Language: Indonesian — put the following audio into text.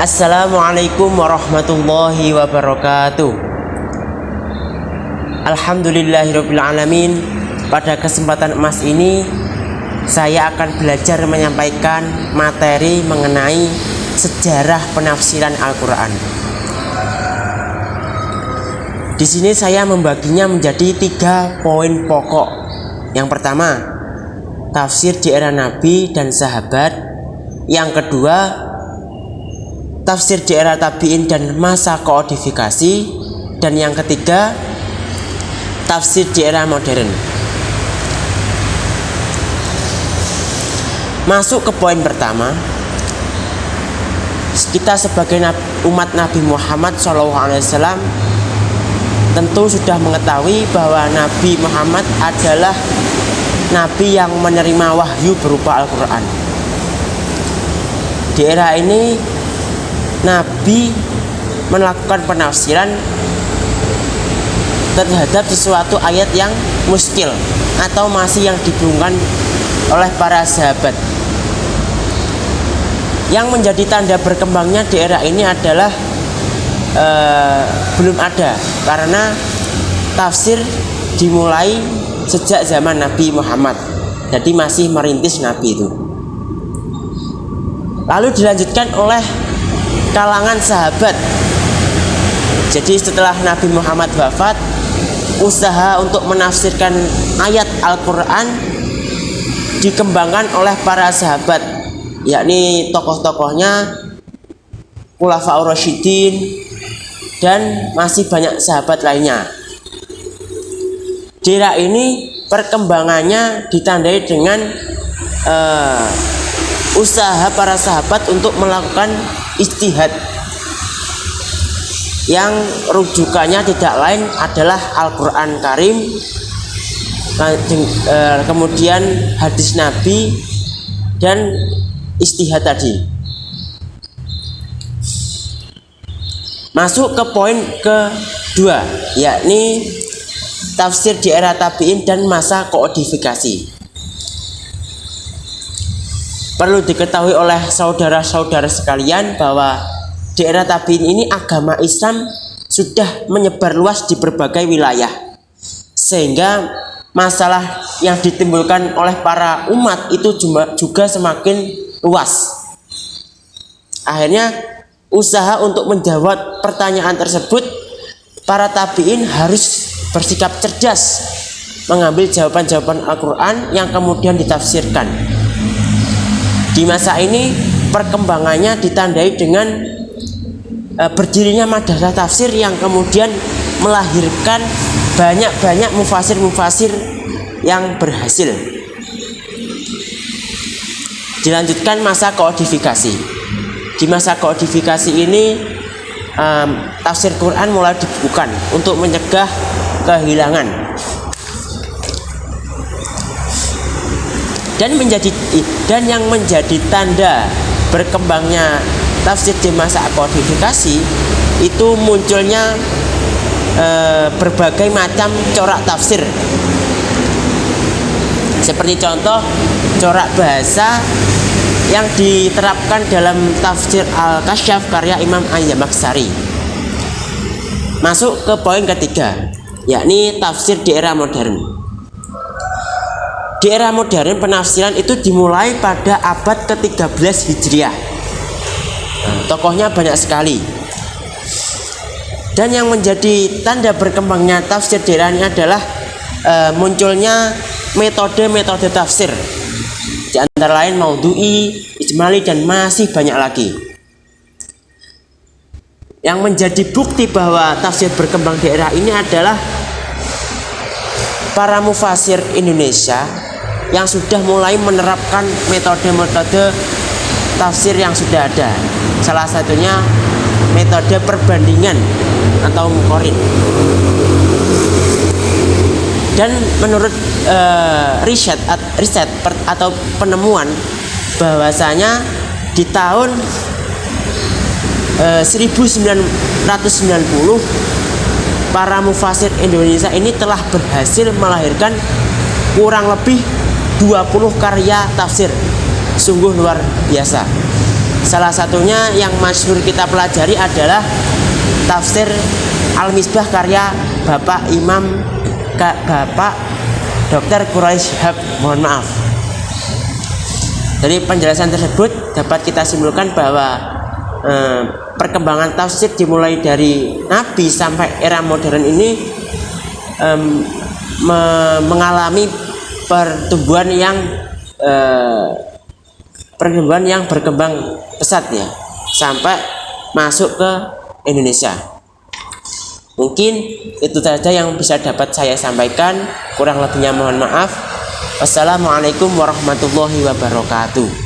Assalamualaikum warahmatullahi wabarakatuh. Alhamdulillahirabbil alamin. Pada kesempatan emas ini saya akan belajar menyampaikan materi mengenai sejarah penafsiran Al-Qur'an. Di sini saya membaginya menjadi 3 poin pokok. Yang pertama, tafsir di era Nabi dan sahabat. Yang kedua, tafsir di era tabi'in dan masa koodifikasi. Dan yang ketiga, tafsir di era modern. Masuk ke poin pertama, kita sebagai umat Nabi Muhammad SAW tentu sudah mengetahui bahwa Nabi Muhammad adalah Nabi yang menerima wahyu berupa Al-Quran. Di era ini Nabi melakukan penafsiran terhadap sesuatu ayat yang muskil atau masih yang dibingungkan oleh para sahabat. Yang menjadi tanda berkembangnya di era ini adalah belum ada, karena tafsir dimulai sejak zaman Nabi Muhammad, jadi masih merintis Nabi itu. Lalu dilanjutkan oleh kalangan sahabat. Jadi setelah Nabi Muhammad wafat, usaha untuk menafsirkan ayat Al-Quran dikembangkan oleh para sahabat, yakni tokoh-tokohnya Khulafaur Rasyidin dan masih banyak sahabat lainnya. Di era ini perkembangannya ditandai dengan usaha para sahabat untuk melakukan ijtihad yang rujukannya tidak lain adalah Al-Quran Karim, kemudian hadis Nabi dan ijtihad tadi. Masuk ke poin kedua, yakni tafsir di era tabi'in dan masa koodifikasi. Perlu diketahui oleh saudara-saudara sekalian bahwa di era tabi'in ini agama Islam sudah menyebar luas di berbagai wilayah, sehingga masalah yang ditimbulkan oleh para umat itu juga semakin luas. Akhirnya usaha untuk menjawab pertanyaan tersebut, para tabi'in harus bersikap cerdas mengambil jawaban-jawaban Al-Quran yang kemudian ditafsirkan. Di masa ini perkembangannya ditandai dengan berdirinya madrasah tafsir yang kemudian melahirkan banyak mufasir-mufasir yang berhasil. Dilanjutkan masa koodifikasi. Di masa koodifikasi ini tafsir Quran mulai dibukukan untuk mencegah kehilangan. Dan yang menjadi tanda berkembangnya tafsir di masa kodifikasi itu munculnya berbagai macam corak tafsir. Seperti contoh corak bahasa yang diterapkan dalam tafsir Al-Kasyaf karya Imam Az-Zamakhsyari. Masuk ke poin ketiga, yakni tafsir di era modern. Di era modern penafsiran itu dimulai pada abad ke-13 Hijriah. Tokohnya banyak sekali. Dan yang menjadi tanda berkembangnya tafsir di era ini adalah munculnya metode-metode tafsir. Di antara lain maudhu'i, ijmali, dan masih banyak lagi. Yang menjadi bukti bahwa tafsir berkembang di era ini adalah para mufasir Indonesia yang sudah mulai menerapkan metode-metode tafsir yang sudah ada. Salah satunya metode perbandingan atau muqarrin. Dan menurut riset atau penemuan bahwasanya di tahun 1990 para mufasir Indonesia ini telah berhasil melahirkan kurang lebih 20 karya tafsir. Sungguh luar biasa. Salah satunya yang masyhur kita pelajari adalah tafsir Al-Misbah karya Bapak Dr. Quraisy Shihab, mohon maaf. Dari penjelasan tersebut dapat kita simpulkan bahwa perkembangan tafsir dimulai dari Nabi sampai era modern ini mengalami pertumbuhan yang berkembang pesat ya, sampai masuk ke Indonesia. Mungkin itu saja yang bisa dapat saya sampaikan, kurang lebihnya mohon maaf. Wassalamualaikum warahmatullahi wabarakatuh.